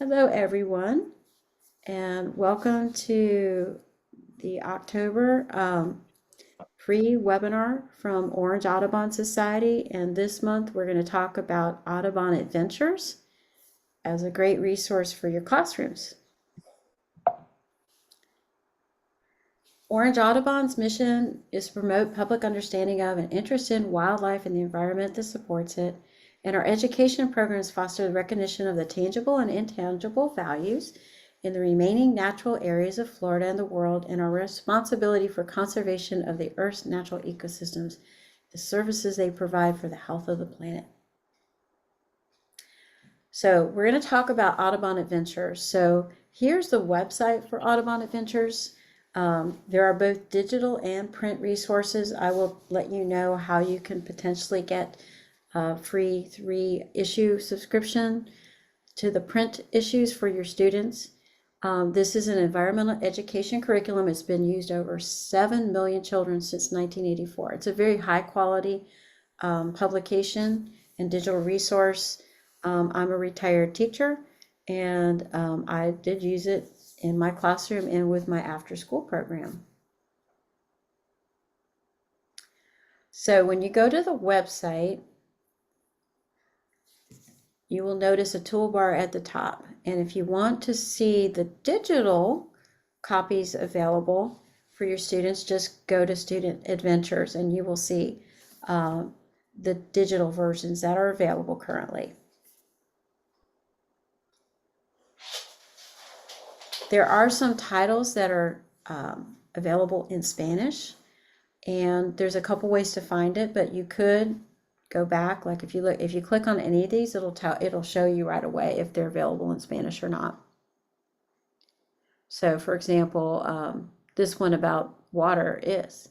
Hello, everyone, and welcome to the October free webinar from Orange Audubon Society. And this month, we're going to talk about Audubon Adventures as a great resource for your classrooms. Orange Audubon's mission is to promote public understanding of and interest in wildlife and the environment that supports it. And our education programs foster the recognition of the tangible and intangible values in the remaining natural areas of Florida and the world, and our responsibility for conservation of the Earth's natural ecosystems, the services they provide for the health of the planet. So we're going to talk about Audubon Adventures. So here's the website for Audubon Adventures. There are both digital and print resources. I will let you know how you can potentially get a free 3-issue subscription to the print issues for your students. This is an environmental education curriculum. It's been used over 7 million children since 1984. It's a very high quality publication and digital resource. I'm a retired teacher, and I did use it in my classroom and with my after school program. So when you go to the website, you will notice a toolbar at the top. And if you want to see the digital copies available for your students, just go to Student Adventures and you will see the digital versions that are available currently. There are some titles that are available in Spanish, and there's a couple ways to find it, but you could go back. Like if you click on any of these, it'll show you right away if they're available in Spanish or not. So for example, this one about water is.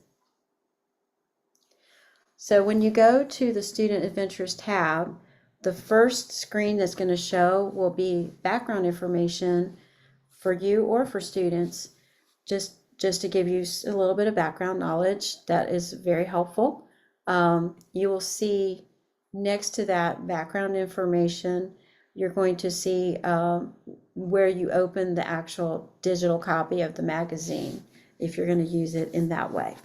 So when you go to the Student Adventures tab, the first screen that's going to show will be background information for you or for students, just to give you a little bit of background knowledge. That is very helpful. You will see next to that background information, you're going to see where you open the actual digital copy of the magazine, if you're going to use it in that way.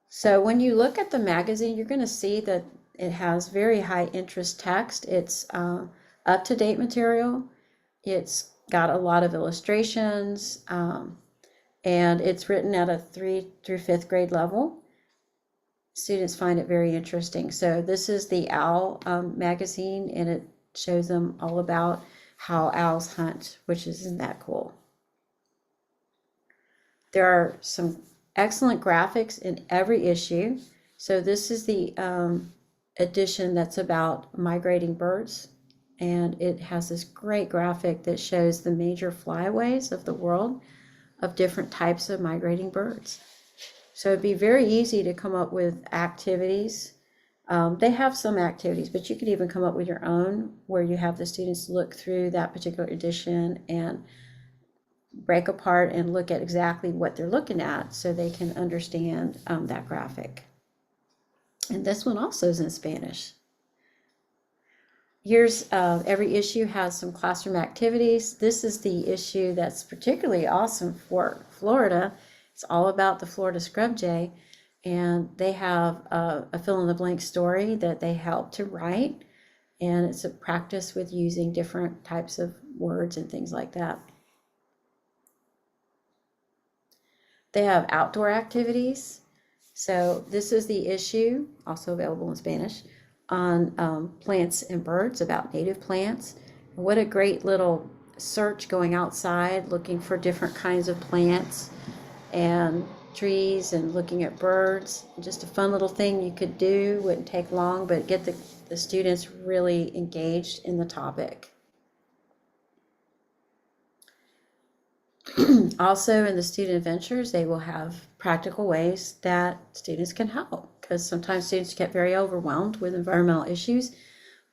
So when you look at the magazine, you're going to see that it has very high interest text. It's up-to-date material. It's got a lot of illustrations, and it's written at a 3 through 5th grade level. Students find it very interesting. So this is the Owl magazine, and it shows them all about how owls hunt, which isn't that cool. There are some excellent graphics in every issue. So this is the edition that's about migrating birds, and it has this great graphic that shows the major flyways of the world of different types of migrating birds. So it'd be very easy to come up with activities. They have some activities, but you could even come up with your own, where you have the students look through that particular edition and break apart and look at exactly what they're looking at so they can understand that graphic. And this one also is in Spanish. Here's every issue has some classroom activities. This is the issue that's particularly awesome for Florida. It's all about the Florida scrub jay, and they have a fill-in-the-blank story that they help to write, and it's a practice with using different types of words and things like that. They have outdoor activities. So this is the issue, also available in Spanish, on plants and birds, about native plants. What a great little search, going outside looking for different kinds of plants and trees and looking at birds. Just a fun little thing you could do, wouldn't take long, but get the students really engaged in the topic. Also in the Student Adventures, they will have practical ways that students can help, because sometimes students get very overwhelmed with environmental issues,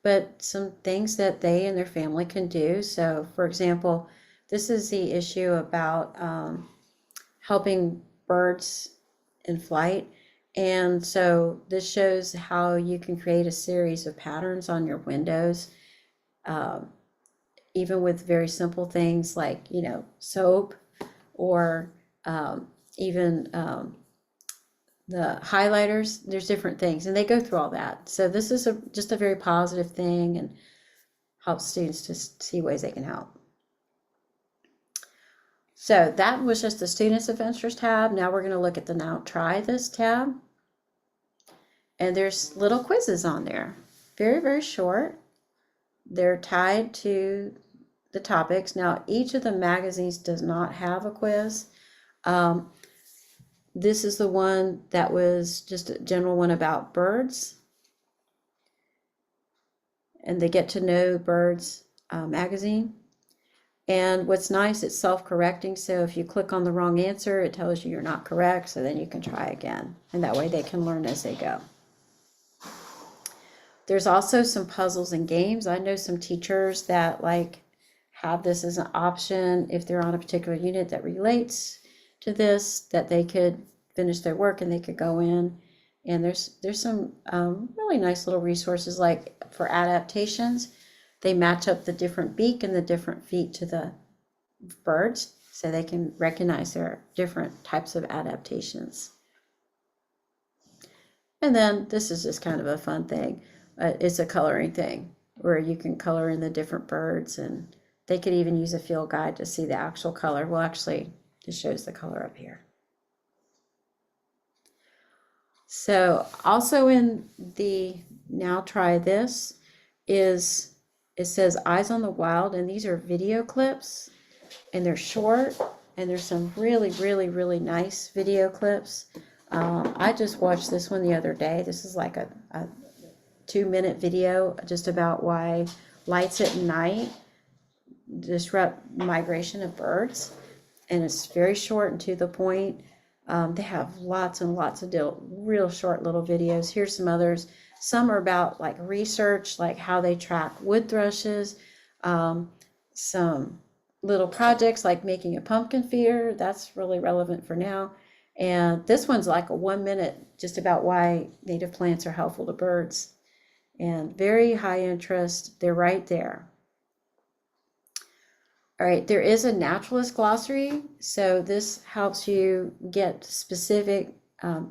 but some things that they and their family can do. So for example, this is the issue about helping birds in flight, And so this shows how you can create a series of patterns on your windows, even with very simple things like, soap, or even the highlighters. There's different things, and they go through all that. So this is just a very positive thing, and helps students to see ways they can help. So that was just the Students Adventures tab. Now we're going to look at the Now Try This tab. And there's little quizzes on there. Very, very short. They're tied to the topics. Now, each of the magazines does not have a quiz. This is the one that was just a general one about birds. And the Get to Know Birds magazine. And what's nice, it's self-correcting. So if you click on the wrong answer, it tells you you're not correct. So then you can try again. And that way they can learn as they go. There's also some puzzles and games. I know some teachers that have this as an option if they're on a particular unit that relates to this, that they could finish their work and they could go in. And there's some really nice little resources, like for adaptations. They match up the different beak and the different feet to the birds, so they can recognize their different types of adaptations. And then this is just kind of a fun thing. It's a coloring thing where you can color in the different birds, and they could even use a field guide to see the actual color. Well, actually, it shows the color up here. So also in the Now Try This is, it says Eyes on the Wild, and these are video clips, and they're short, and there's some really, really, really nice video clips. I just watched this one the other day. This is like a 2-minute video just about why lights at night disrupt migration of birds, and it's very short and to the point. They have lots and lots of real short little videos. Here's some others. Some are about research, like how they track wood thrushes. Some little projects like making a pumpkin feeder. That's really relevant for now. And this one's like a 1 minute just about why native plants are helpful to birds. And very high interest. They're right there. All right, there is a naturalist glossary. So this helps you get specific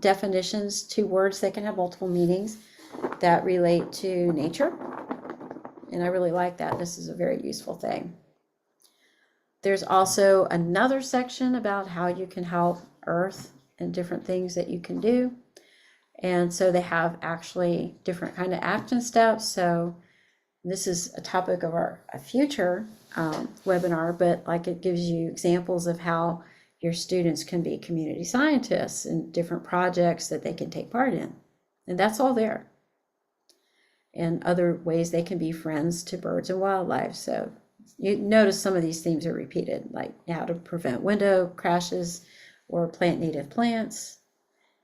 definitions to words that can have multiple meanings that relate to nature. And I really like that. This is a very useful thing. There's also another section about how you can help Earth and different things that you can do. And so they have actually different kind of action steps. So this is a topic of a future webinar, but it gives you examples of how your students can be community scientists and different projects that they can take part in. And that's all there. And other ways they can be friends to birds and wildlife. So you notice some of these themes are repeated, like how to prevent window crashes or plant native plants.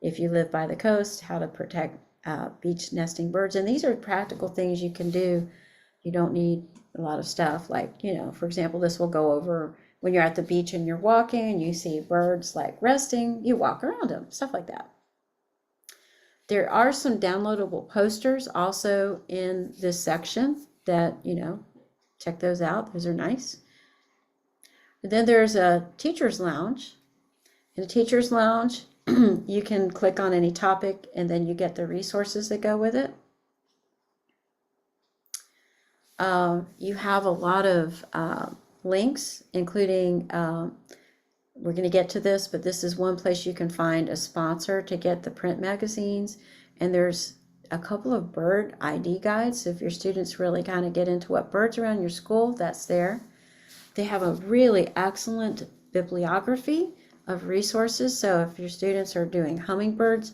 If you live by the coast, how to protect beach nesting birds. And these are practical things you can do. You don't need a lot of stuff. For example, this will go over when you're at the beach and you're walking and you see birds resting, you walk around them, stuff like that. There are some downloadable posters also in this section that, check those out. Those are nice. And then there's a teacher's lounge. In a teacher's lounge, you can click on any topic and then you get the resources that go with it. You have a lot of links, including, we're going to get to this, but this is one place you can find a sponsor to get the print magazines. And there's a couple of bird ID guides. So if your students really kind of get into what birds around your school, that's there. They have a really excellent bibliography of resources. So if your students are doing hummingbirds,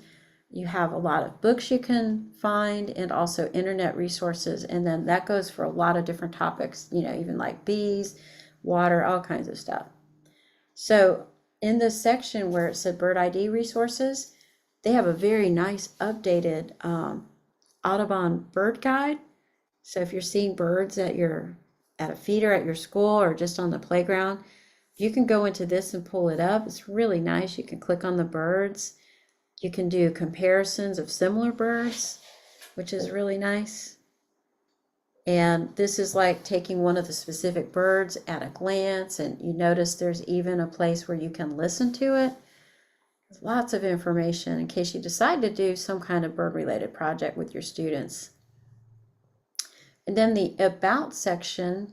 you have a lot of books you can find and also internet resources. And then that goes for a lot of different topics, even like bees, water, all kinds of stuff. So in this section where it said bird ID resources, they have a very nice updated Audubon bird guide. So if you're seeing birds at a feeder at your school or just on the playground, you can go into this and pull it up. It's really nice. You can click on the birds You can do comparisons of similar birds, which is really nice. And this is like taking one of the specific birds at a glance, and you notice there's even a place where you can listen to it. There's lots of information in case you decide to do some kind of bird-related project with your students. And then the About section,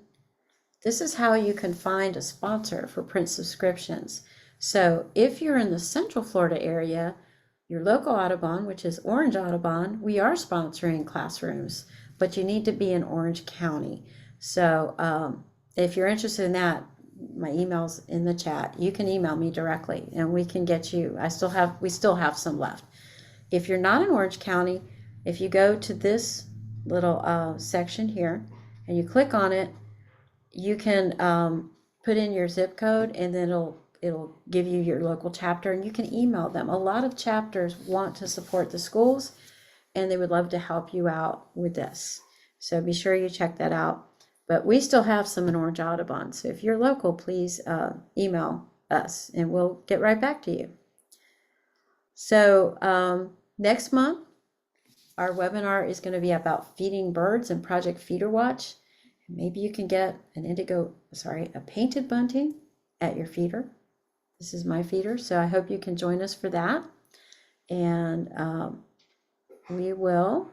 this is how you can find a sponsor for print subscriptions. So if you're in the Central Florida area, your local Audubon, which is Orange Audubon, we are sponsoring classrooms, but you need to be in Orange County. So if you're interested in that, my email's in the chat. You can email me directly and we can get you. We still have some left. If you're not in Orange County, if you go to this little section here and you click on it, you can put in your zip code, and then it'll give you your local chapter, and you can email them. A lot of chapters want to support the schools, and they would love to help you out with this. So be sure you check that out. But we still have some in Orange Audubon. So if you're local, please email us, and we'll get right back to you. So next month, our webinar is going to be about feeding birds and Project Feeder Watch. Maybe you can get a painted bunting at your feeder. This is my feeder, so I hope you can join us for that. And we will,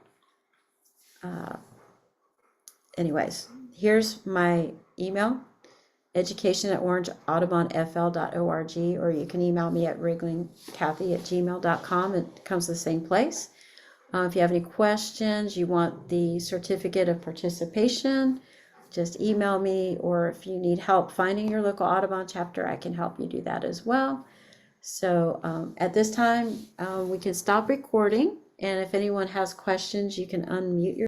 anyways, here's my email, education@orangeaudubonfl.org, or you can email me at riglingkathy@gmail.com. It comes to the same place. If you have any questions, you want the certificate of participation, just email me, or if you need help finding your local Audubon chapter, I can help you do that as well. So at this time, we can stop recording, and if anyone has questions, you can unmute your